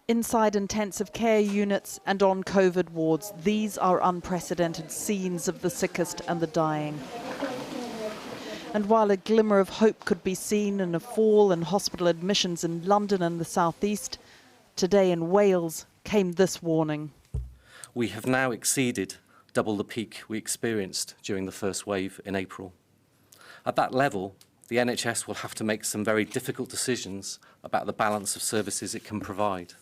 Inside intensive care units and on COVID wards, these are unprecedented scenes of the sickest and the dying. And while a glimmer of hope could be seen in a fall in hospital admissions in London and the southeast, today in Wales came this warning. We have now exceeded double the peak we experienced during the first wave in April. At that level, the NHS will have to make some very difficult decisions about the balance of services it can provide.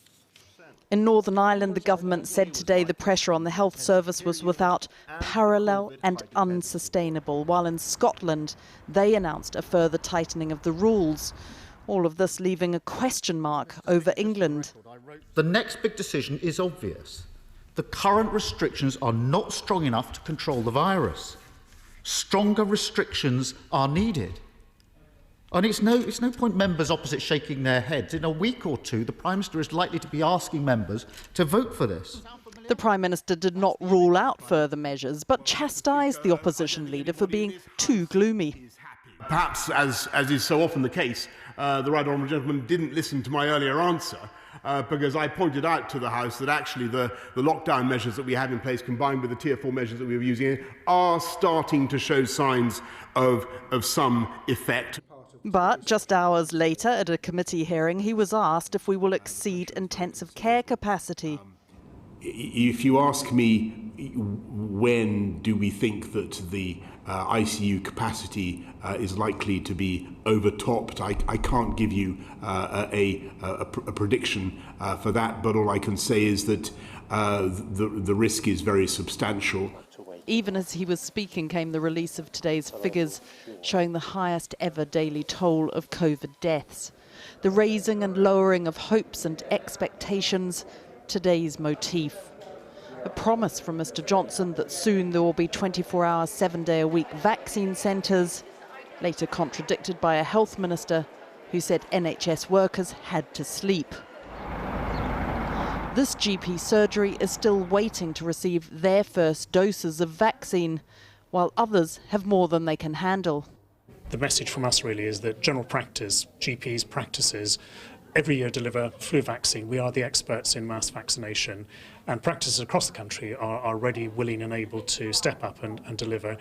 In Northern Ireland, the government said today the pressure on the health service was without parallel and unsustainable, while in Scotland they announced a further tightening of the rules. All of this leaving a question mark over England. The next big decision is obvious. The current restrictions are not strong enough to control the virus. Stronger restrictions are needed. And it's no point members opposite shaking their heads. In a week or two, the Prime Minister is likely to be asking members to vote for this. The Prime Minister did not rule out further measures, but chastised the opposition leader for being too gloomy. Perhaps, as is so often the case, the right honourable gentleman didn't listen to my earlier answer, because I pointed out to the House that actually the lockdown measures that we had in place, combined with the Tier 4 measures that we were using, are starting to show signs of some effect. But just hours later, at a committee hearing, he was asked if we will exceed intensive care capacity. If you ask me when do we think that the ICU capacity is likely to be overtopped, I can't give you a prediction for that, but all I can say is that the risk is very substantial. Even as he was speaking came the release of today's figures showing the highest ever daily toll of COVID deaths. The raising and lowering of hopes and expectations, today's motif. A promise from Mr Johnson that soon there will be 24-hour, 7-day-a-week vaccine centres, later contradicted by a health minister who said NHS workers had to sleep. This GP surgery is still waiting to receive their first doses of vaccine, while others have more than they can handle. The message from us really is that general practice, GPs, practices, every year deliver flu vaccine. We are the experts in mass vaccination, and practices across the country are ready, willing and able to step up and deliver.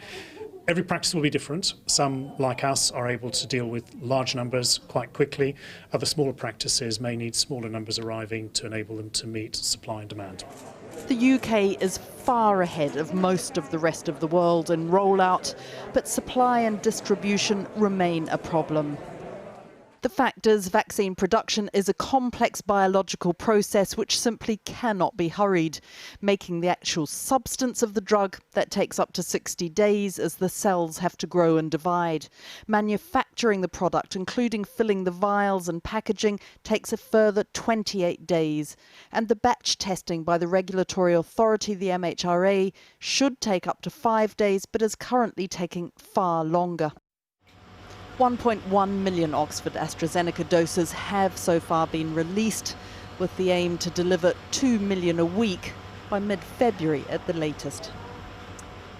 Every practice will be different. Some, like us, are able to deal with large numbers quite quickly. Other smaller practices may need smaller numbers arriving to enable them to meet supply and demand. The UK is far ahead of most of the rest of the world in rollout, but supply and distribution remain a problem. The fact is, vaccine production is a complex biological process which simply cannot be hurried, making the actual substance of the drug that takes up to 60 days as the cells have to grow and divide. Manufacturing the product, including filling the vials and packaging, takes a further 28 days. And the batch testing by the regulatory authority, the MHRA, should take up to 5 days, but is currently taking far longer. 1.1 million Oxford AstraZeneca doses have so far been released, with the aim to deliver 2 million a week by mid-February at the latest.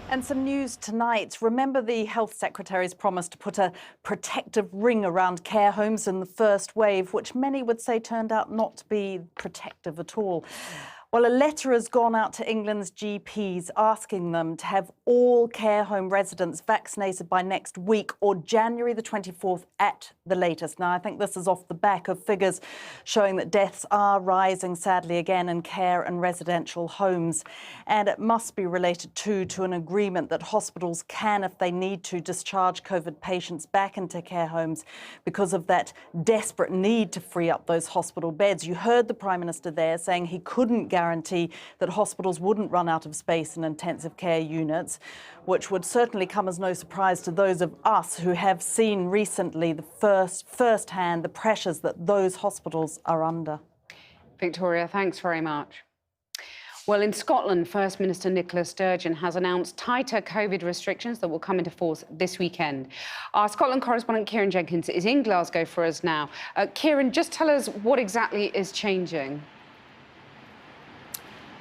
And some news tonight. Remember the Health Secretary's promise to put a protective ring around care homes in the first wave, which many would say turned out not to be protective at all. Well, a letter has gone out to England's GPs asking them to have all care home residents vaccinated by next week or January the 24th at the latest. Now, I think this is off the back of figures showing that deaths are rising, sadly, again in care and residential homes. And it must be related, too, to an agreement that hospitals can, if they need to, discharge COVID patients back into care homes because of that desperate need to free up those hospital beds. You heard the Prime Minister there saying he couldn't guarantee that hospitals wouldn't run out of space in intensive care units, which would certainly come as no surprise to those of us who have seen recently the first-hand the pressures that those hospitals are under. Victoria, thanks very much. Well, in Scotland, First Minister Nicola Sturgeon has announced tighter COVID restrictions that will come into force this weekend. Our Scotland correspondent Kieran Jenkins is in Glasgow for us now. Kieran, just tell us what exactly is changing.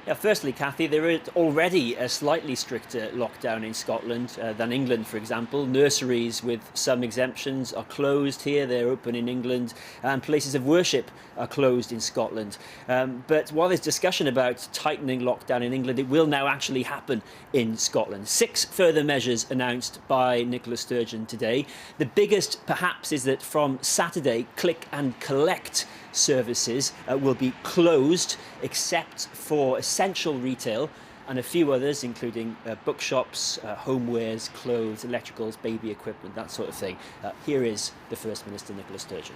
Yeah, firstly, Cathy, there is already a slightly stricter lockdown in Scotland than England, for example. Nurseries with some exemptions are closed here, they're open in England, and places of worship are closed in Scotland. But while there's discussion about tightening lockdown in England, it will now actually happen in Scotland. 6 further measures announced by Nicola Sturgeon today. The biggest, perhaps, is that from Saturday, click and collect services will be closed except for essential retail and a few others, including bookshops, homewares, clothes, electricals, baby equipment, that sort of thing. Here is the First Minister, Nicola Sturgeon.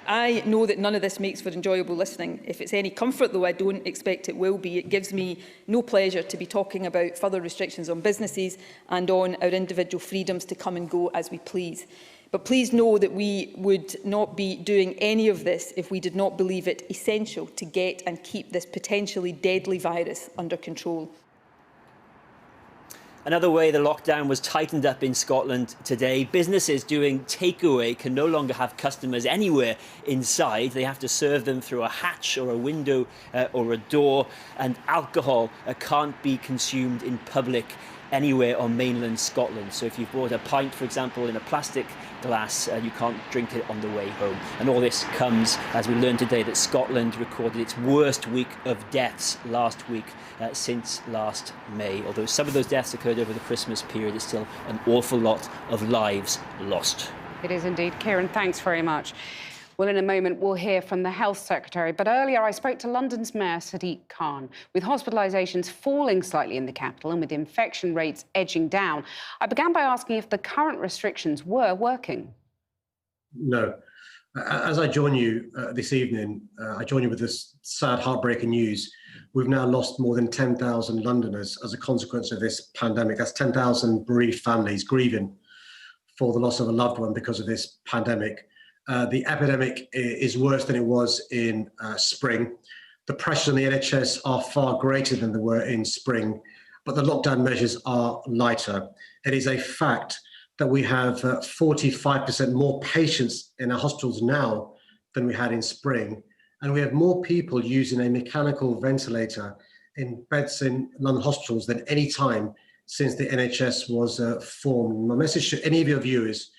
I know that none of this makes for enjoyable listening. If it's any comfort, though I don't expect it will be, it gives me no pleasure to be talking about further restrictions on businesses and on our individual freedoms to come and go as we please. But please know that we would not be doing any of this if we did not believe it essential to get and keep this potentially deadly virus under control. Another way the lockdown was tightened up in Scotland today, businesses doing takeaway can no longer have customers anywhere inside. They have to serve them through a hatch or a window or a door, and alcohol can't be consumed in public anywhere on mainland Scotland. So if you've bought a pint, for example, in a plastic glass, you can't drink it on the way home. And all this comes as we learned today that Scotland recorded its worst week of deaths last week since last May. Although some of those deaths occurred over the Christmas period, it's still an awful lot of lives lost. It is indeed. Kieran, thanks very much. Well, in a moment, we'll hear from the Health Secretary. But earlier, I spoke to London's Mayor, Sadiq Khan. With hospitalisations falling slightly in the capital and with infection rates edging down, I began by asking if the current restrictions were working. No. As I join you this evening, I join you with this sad, heartbreaking news. We've now lost more than 10,000 Londoners as a consequence of this pandemic. That's 10,000 bereaved families grieving for the loss of a loved one because of this pandemic. The epidemic is worse than it was in spring. The pressures on the NHS are far greater than they were in spring, but the lockdown measures are lighter. It is a fact that we have 45% more patients in our hospitals now than we had in spring, and we have more people using a mechanical ventilator in beds in London hospitals than any time since the NHS was formed. My message to any of your viewers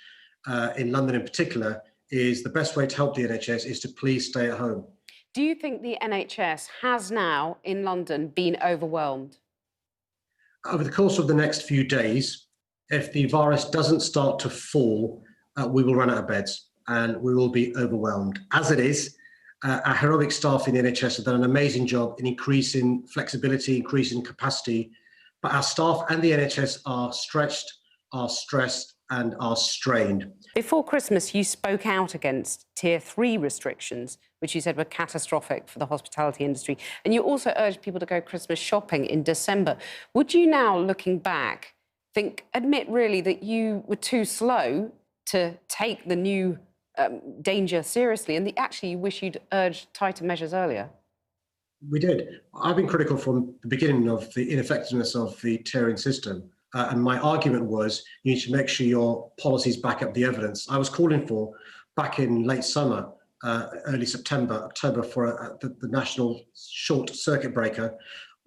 in London in particular is the best way to help the NHS is to please stay at home. Do you think the NHS has now, in London, been overwhelmed? Over the course of the next few days, if the virus doesn't start to fall, we will run out of beds and we will be overwhelmed. As it is, our heroic staff in the NHS have done an amazing job in increasing flexibility, increasing capacity, but our staff and the NHS are stretched, are stressed, and are strained. Before Christmas, you spoke out against Tier 3 restrictions, which you said were catastrophic for the hospitality industry. And you also urged people to go Christmas shopping in December. Would you now, looking back, admit really that you were too slow to take the new danger seriously, and actually you wish you'd urged tighter measures earlier? We did. I've been critical from the beginning of the ineffectiveness of the tiering system. And my argument was you need to make sure your policies back up the evidence. I was calling for, back in late summer, early September, October, for the national short circuit breaker.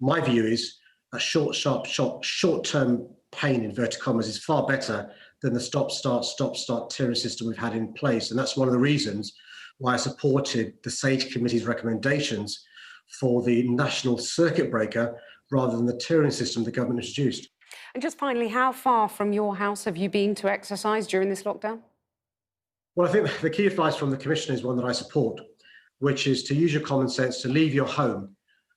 My view is a short-term pain, inverted commas, is far better than the stop-start tiering system we've had in place. And that's one of the reasons why I supported the SAGE Committee's recommendations for the national circuit breaker rather than the tiering system the government introduced. And just finally, how far from your house have you been to exercise during this lockdown? Well, I think the key advice from the Commission is one that I support, which is to use your common sense, to leave your home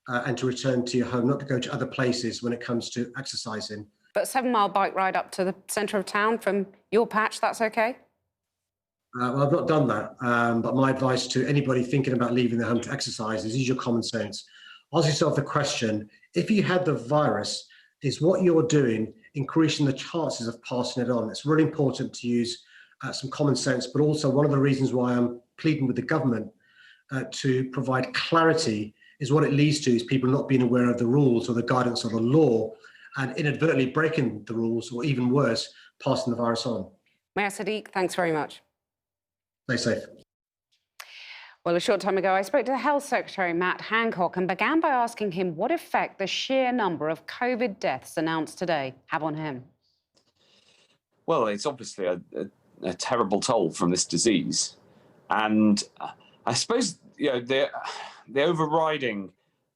and to return to your home, not to go to other places when it comes to exercising. But a 7-mile bike ride up to the centre of town from your patch, that's OK? Well, I've not done that, but my advice to anybody thinking about leaving their home to exercise is use your common sense. Ask yourself the question, if you had the virus, is what you're doing increasing the chances of passing it on? It's really important to use some common sense, but also one of the reasons why I'm pleading with the government to provide clarity is what it leads to is people not being aware of the rules or the guidance of the law and inadvertently breaking the rules, or even worse, passing the virus on. Mayor Sadiq, thanks very much. Stay safe. Well, a short time ago, I spoke to the Health Secretary, Matt Hancock, and began by asking him what effect the sheer number of COVID deaths announced today have on him. Well, it's obviously a terrible toll from this disease. And I suppose, the overriding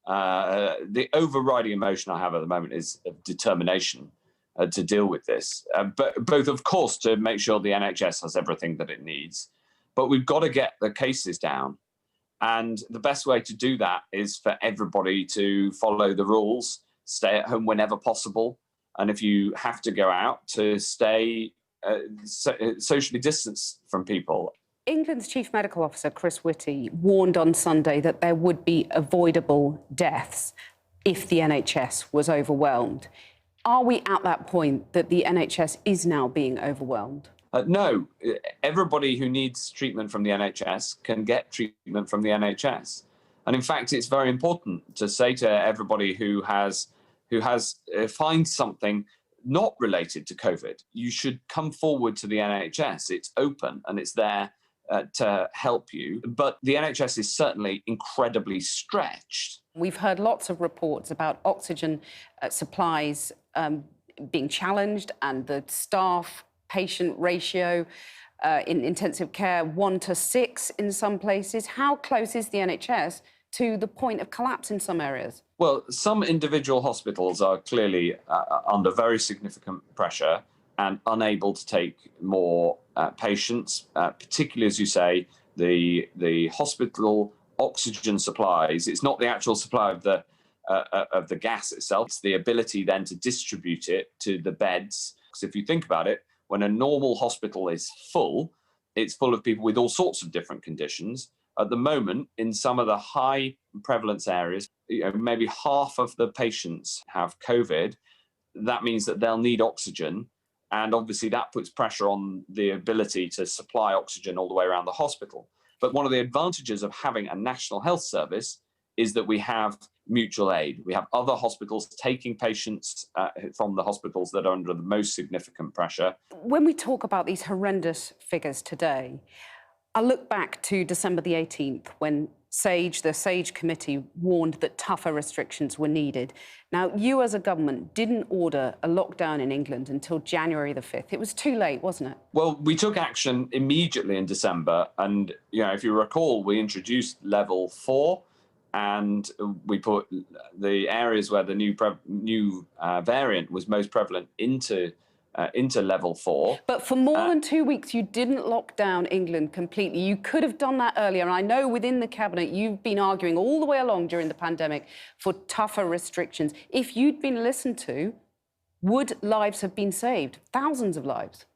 emotion I have at the moment is of determination to deal with this. But both, of course, to make sure the NHS has everything that it needs, but we've got to get the cases down. And the best way to do that is for everybody to follow the rules, stay at home whenever possible. And if you have to go out, to stay socially distanced from people. England's Chief Medical Officer, Chris Whitty, warned on Sunday that there would be avoidable deaths if the NHS was overwhelmed. Are we at that point that the NHS is now being overwhelmed? No, everybody who needs treatment from the NHS can get treatment from the NHS. And in fact, it's very important to say to everybody who finds something not related to COVID, you should come forward to the NHS. It's open and it's there to help you. But the NHS is certainly incredibly stretched. We've heard lots of reports about oxygen supplies being challenged and the staff-patient ratio in intensive care 1 to 6 in some places. How close is the NHS to the point of collapse in some areas? Well, some individual hospitals are clearly under very significant pressure and unable to take more patients, particularly, as you say, the hospital oxygen supplies. It's not the actual supply of the gas itself, it's the ability then to distribute it to the beds. Because if you think about it, when a normal hospital is full, it's full of people with all sorts of different conditions. At the moment, in some of the high prevalence areas, maybe half of the patients have COVID. That means that they'll need oxygen. And obviously that puts pressure on the ability to supply oxygen all the way around the hospital. But one of the advantages of having a national health service is that we have mutual aid. We have other hospitals taking patients from the hospitals that are under the most significant pressure. When we talk about these horrendous figures today, I look back to December the 18th when the SAGE committee warned that tougher restrictions were needed. Now, you as a government didn't order a lockdown in England until January the 5th. It was too late, wasn't it? Well, we took action immediately in December. And, if you recall, we introduced level 4 and we put the areas where the new variant was most prevalent into level 4. But for more than 2 weeks, you didn't lock down England completely. You could have done that earlier. And I know within the cabinet, you've been arguing all the way along during the pandemic for tougher restrictions. If you'd been listened to, would lives have been saved? Thousands of lives.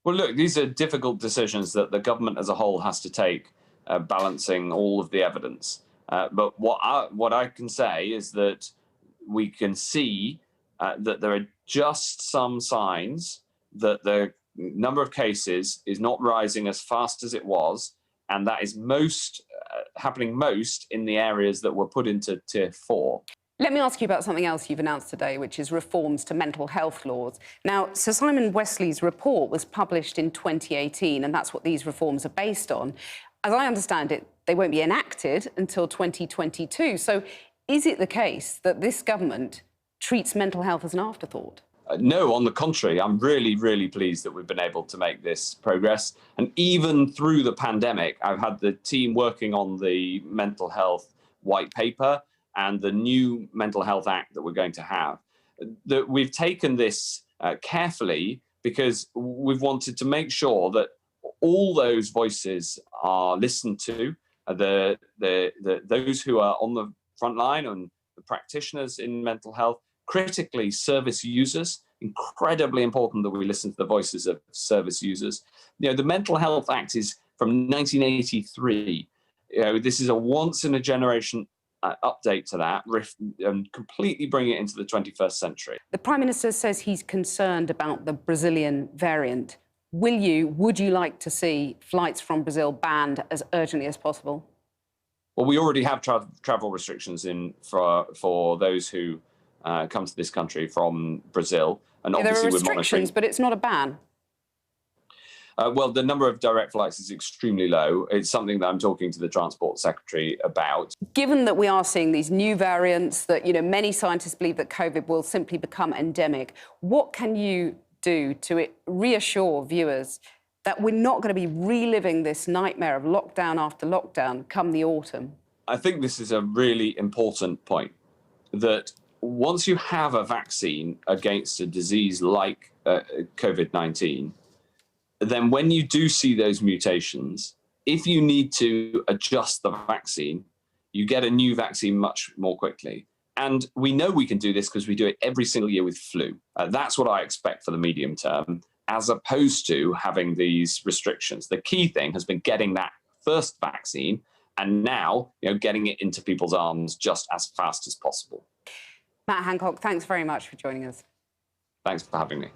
Well, look, these are difficult decisions that the government as a whole has to take, balancing all of the evidence. But what I can say is that we can see that there are just some signs that the number of cases is not rising as fast as it was, and that is happening most in the areas that were put into Tier 4. Let me ask you about something else you've announced today, which is reforms to mental health laws. Now, Sir Simon Westley's report was published in 2018, and that's what these reforms are based on. As I understand it, they won't be enacted until 2022. So is it the case that this government treats mental health as an afterthought? No, on the contrary, I'm really, really pleased that we've been able to make this progress. And even through the pandemic, I've had the team working on the mental health white paper and the new Mental Health Act that we're going to have. That we've taken this carefully because we've wanted to make sure that all those voices are listened to, those who are on the front line and the practitioners in mental health, critically service users, incredibly important that we listen to the voices of service users. The Mental Health Act is from 1983. This is a once in a generation update to that and completely bring it into the 21st century. The Prime Minister says he's concerned about the Brazilian variant. Would you like to see flights from Brazil banned as urgently as possible? Well, we already have travel restrictions for those who come to this country from Brazil, and obviously there are restrictions, but it's not a ban. Well, the number of direct flights is extremely low. It's something that I'm talking to the Transport Secretary about. Given that we are seeing these new variants, that many scientists believe that COVID will simply become endemic, what can you do to reassure viewers that we're not going to be reliving this nightmare of lockdown after lockdown come the autumn? I think this is a really important point, that once you have a vaccine against a disease like COVID-19, then when you do see those mutations, if you need to adjust the vaccine, you get a new vaccine much more quickly. And we know we can do this because we do it every single year with flu. That's what I expect for the medium term, as opposed to having these restrictions. The key thing has been getting that first vaccine and now getting it into people's arms just as fast as possible. Matt Hancock, thanks very much for joining us. Thanks for having me.